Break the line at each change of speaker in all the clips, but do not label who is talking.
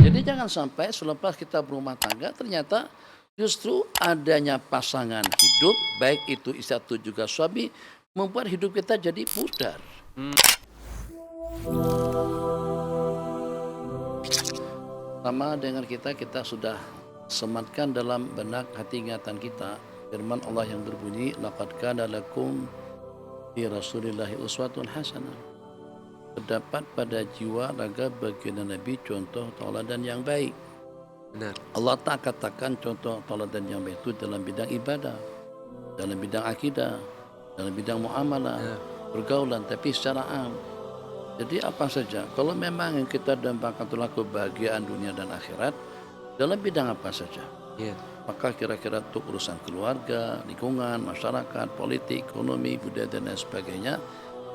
Jadi jangan sampai selepas kita berumah tangga ternyata justru adanya pasangan hidup, baik itu istri atau juga suami, membuat hidup kita jadi pudar.
Mmm,
Sama dengan kita sudah sematkan dalam benak hati ingatan kita firman Allah yang berbunyi laqad kana lakum fi rasulillahi uswatun hasanah. Terdapat pada jiwa raga baginda Nabi contoh tauladan yang baik.
benar.
Allah tak katakan contoh tauladan yang baik itu dalam bidang ibadah, dalam bidang akidah, dalam bidang muamalah,
Benar.
pergaulan, tapi secara am. Jadi apa saja, kalau memang yang kita dambakan itulah kebahagiaan dunia dan akhirat, dalam bidang apa saja,
Iya.
maka kira-kira untuk urusan keluarga, lingkungan, masyarakat, politik, ekonomi, budaya dan lain sebagainya,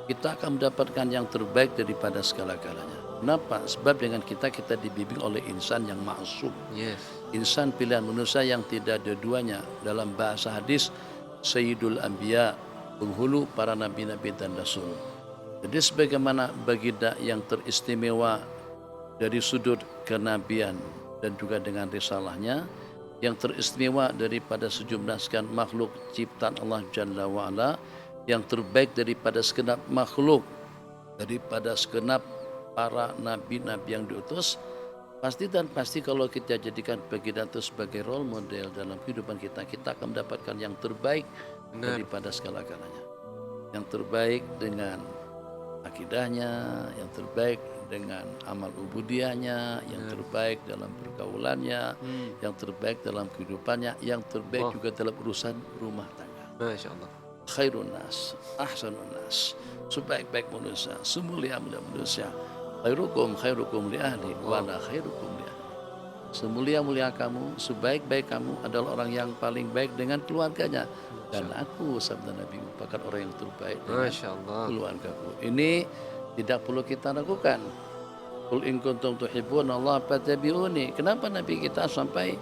kita akan mendapatkan yang terbaik daripada segala-galanya. Kenapa? Sebab dengan kita dibimbing oleh insan yang maksum,
Yes.
insan pilihan manusia yang tidak ada duanya. Dalam bahasa hadis, Sayyidul Anbiya, penghulu para nabi-nabi dan rasul. Jadi sebagaimana baginda yang teristimewa dari sudut kenabian dan juga dengan risalahnya, yang teristimewa daripada sejumlah sekian makhluk ciptaan Allah Jalla wa'ala, yang terbaik daripada segenap makhluk, daripada segenap para nabi-nabi yang diutus, pasti dan pasti kalau kita jadikan baginda itu sebagai role model dalam kehidupan kita, kita akan mendapatkan yang terbaik
Benar.
daripada segala-galanya. Yang terbaik dengan akidahnya, yang terbaik dengan amal ubudiyahnya, yang terbaik dalam pergaulannya, yang terbaik dalam kehidupannya, yang terbaik
Wah.
juga dalam urusan rumah tangga.
Masya Allah.
Khairun nas, ahsanun nas, sebaik-baik manusia, semulia-mulia manusia. Khairukum li ahli, wa la khairukum li ahli. Semulia-mulia kamu, sebaik-baik kamu adalah orang yang paling baik dengan keluarganya. Dan aku, sabda Nabi, merupakan orang yang terbaik dengan
Masya Allah.
keluargaku. Ini tidak perlu kita ragukan. Qul in kuntum tuhibbuna Allah fattabi'uni. Kenapa Nabi kita sampai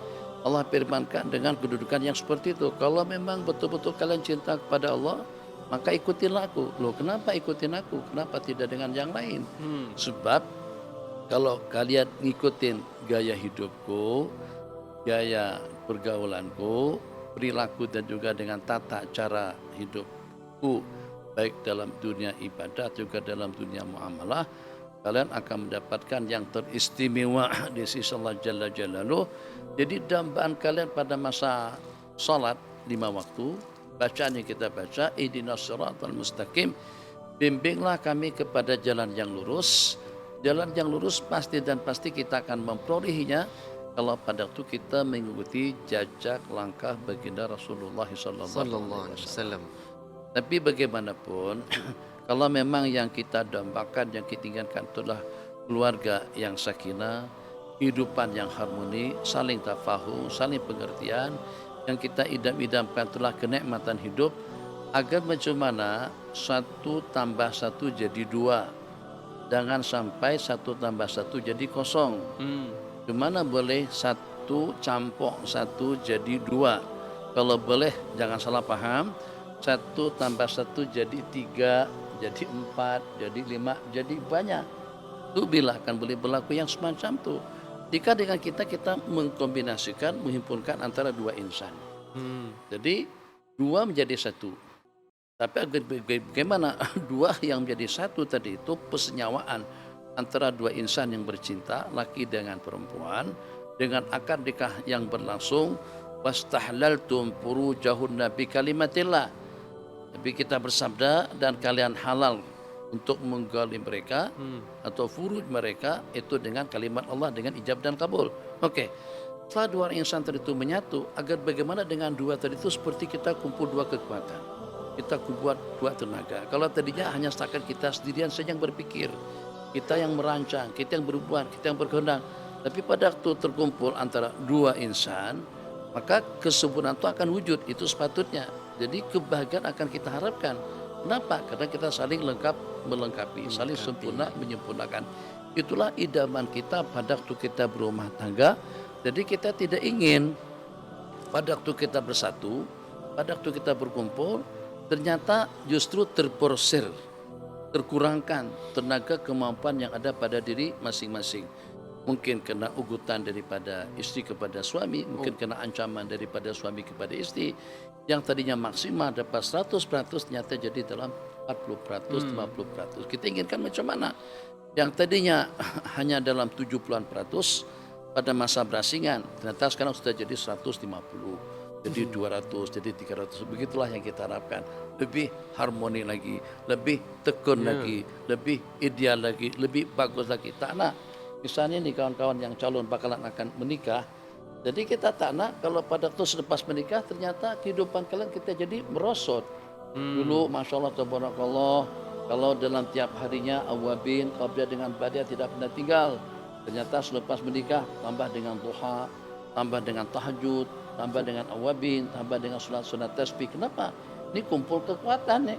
Allah firmankan dengan kedudukan yang seperti itu? Kalau memang betul-betul kalian cinta kepada Allah, maka ikutilah aku. Loh, kenapa ikutin aku? Kenapa tidak dengan yang lain? Sebab kalau kalian ngikutin gaya hidupku, gaya pergaulanku, perilaku dan juga dengan tata cara hidupku, baik dalam dunia ibadah juga dalam dunia muamalah, kalian akan mendapatkan yang teristimewa di sisi Allah Jalla Jalaluh. Jadi dambaan kalian pada masa salat 5 waktu, bacaan yang kita baca, ihdinas siratal mustaqim, bimbinglah kami kepada jalan yang lurus. Jalan yang lurus pasti dan pasti kita akan memperolehinya kalau pada waktu kita mengikuti jejak langkah baginda Rasulullah
Sallallahu
SAW.
alaihi wasallam.
Tapi bagaimanapun, kalau memang yang kita dambakan, yang kita inginkan itulah keluarga yang sakinah, kehidupan yang harmoni, saling tafahum, saling pengertian, yang kita idam-idamkan itulah kenikmatan hidup, agar bagaimana 1+1 jadi 2. Jangan sampai 1+1 jadi kosong. Gimana boleh 1 campur 1 jadi 2? Kalau boleh jangan salah paham, 1+1 jadi 3, jadi 4, jadi 5, jadi banyak. Itu bila akan boleh berlaku yang semacam itu. Jika dengan kita mengkombinasikan, menghimpunkan antara 2 insan. Jadi 2 menjadi 1. Tapi bagaimana 2 yang menjadi 1 tadi itu persenyawaan antara 2 insan yang bercinta, laki dengan perempuan, dengan akad nikah yang berlangsung, wastahlaltum furujahunna bi kalimatillah. Tapi kita bersabda dan kalian halal untuk menggali mereka atau furuj mereka itu dengan kalimat Allah, dengan ijab dan kabul. Oke. Setelah 2 insan tadi itu menyatu, agar bagaimana dengan 2 tadi itu seperti kita kumpul 2 kekuatan. Kita kumpul 2 tenaga. Kalau tadinya hanya setakat kita sendirian saja yang berpikir, kita yang merancang, kita yang berbuat, kita yang berkehendak. Tapi pada waktu terkumpul antara 2 insan, maka kesempurnaan itu akan wujud. Itu sepatutnya. Jadi kebahagiaan akan kita harapkan. Kenapa? Karena kita saling melengkapi, saling sempurna menyempurnakan. Itulah idaman kita pada waktu kita berumah tangga. Jadi kita tidak ingin pada waktu kita bersatu, pada waktu kita berkumpul, ternyata justru terporsir, terkurangkan tenaga kemampuan yang ada pada diri masing-masing. mungkin kena ugutan daripada istri kepada suami, mungkin kena ancaman daripada suami kepada istri. Yang tadinya maksimal dapat 100% ternyata jadi dalam 40%, 50%. Kita inginkan macam mana? Yang tadinya hanya dalam 70-an% pada masa berasingan, ternyata sekarang sudah jadi 150, jadi 200, jadi 300. Begitulah yang kita harapkan. Lebih harmoni lagi, lebih tekun lagi, lebih ideal lagi, lebih bagus lagi. Tak nak, misalnya nih kawan-kawan yang calon bakalan akan menikah, jadi kita tak nak kalau pada waktu selepas menikah ternyata kehidupan kalian kita jadi merosot. Dulu Masya Allah, tabarakallah, kalau dalam tiap harinya awabin, qabla dengan badia tidak pernah tinggal. Ternyata selepas menikah tambah dengan duha, tambah dengan tahajud, tambah dengan awabin, tambah dengan sunat-sunat tasbih. Kenapa? Ini kumpul kekuatan nih.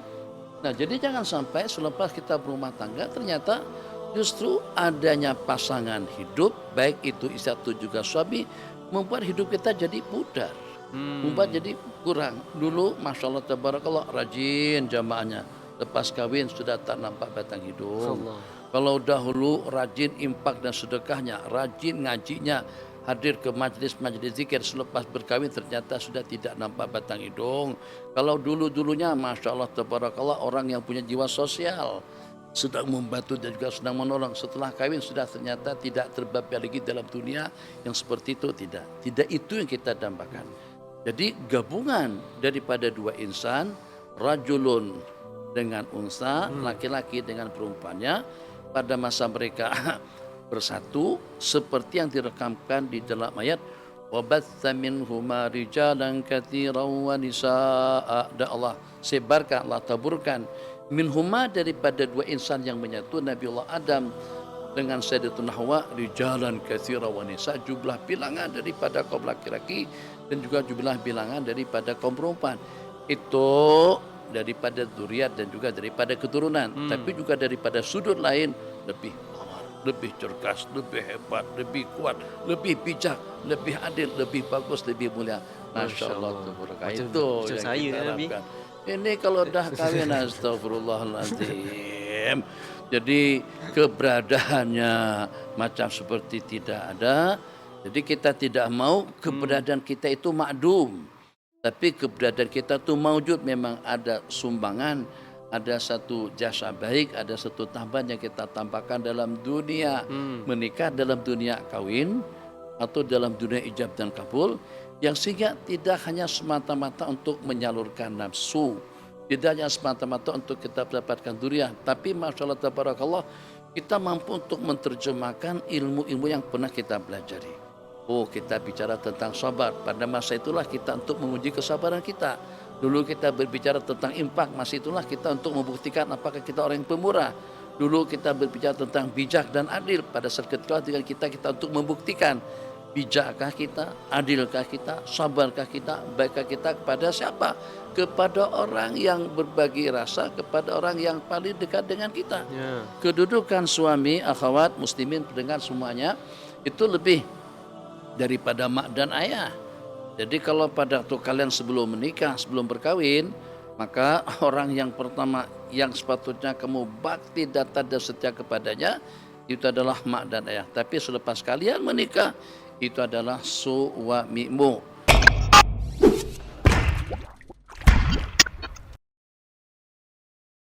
Nah, jadi jangan sampai selepas kita berumah tangga ternyata justru adanya pasangan hidup, baik itu istri atau juga suami, membuat hidup kita jadi pudar, membuat jadi kurang. Dulu Masya Allah tabarakallah rajin jamaahnya, lepas kawin sudah tak nampak batang hidung. Kalau dahulu rajin impak dan sedekahnya, rajin ngajinya, hadir ke majlis-majlis zikir, selepas berkawin ternyata sudah tidak nampak batang hidung. Kalau dulunya Masya Allah tabarakallah orang yang punya jiwa sosial, sedang membantu dan juga sedang menolong, setelah kawin sudah ternyata tidak terbabit lagi dalam dunia yang seperti itu. Tidak itu yang kita dambakan. Jadi gabungan daripada dua insan, rajulun dengan unsa, laki-laki dengan perempuannya, pada masa mereka bersatu seperti yang direkamkan di dalam ayat wabatha minhuma rijalan katsiran wa nisaa. Dan Allah sebarkan, Allah taburkan minhuma daripada dua insan yang menyatu, Nabiullah Adam dengan Sayyidatuna Hawa, rijalan katsiran wa nisaa, jumlah bilangan daripada kaum laki-laki dan juga jumlah bilangan daripada kaum perempuan. Itu daripada zuriat dan juga daripada keturunan, tapi juga daripada sudut lain lebih mawar, lebih cerdas, lebih hebat, lebih kuat, lebih bijak, lebih adil, lebih bagus, lebih mulia. Masya Allah, itu yang kita harapkan. Ini kalau dah kawin, astagfirullahaladzim, jadi keberadaannya macam seperti tidak ada. Jadi kita tidak mau keberadaan kita itu makdum, tapi keberadaan kita itu maujud. Memang ada sumbangan, ada satu jasa baik, ada satu tambahan yang kita tambahkan dalam dunia menikah, dalam dunia kawin, atau dalam dunia ijab dan kabul, yang sehingga tidak hanya semata-mata untuk menyalurkan nafsu, tidak hanya semata-mata untuk kita mendapatkan durian, tapi Masya Allah tabarakallah kita mampu untuk menerjemahkan ilmu-ilmu yang pernah kita pelajari. Oh, kita bicara tentang sabar. Pada masa itulah kita untuk menguji kesabaran kita. Dulu kita berbicara tentang impak, masa itulah kita untuk membuktikan apakah kita orang yang pemurah. Dulu kita berbicara tentang bijak dan adil. Pada saat ketika dengan kita untuk membuktikan bijakkah kita, adilkah kita, sabarkah kita, baikkah kita kepada siapa? Kepada orang yang berbagi rasa, kepada orang yang paling dekat dengan kita. Kedudukan suami, akhwat, muslimin, pendengar semuanya, itu lebih daripada mak dan ayah. Jadi kalau pada waktu kalian sebelum menikah, sebelum berkawin, maka orang yang pertama yang sepatutnya kamu bakti dan tanda setia kepadanya itu adalah mak dan ayah. Tapi selepas kalian menikah, itu adalah suamimu.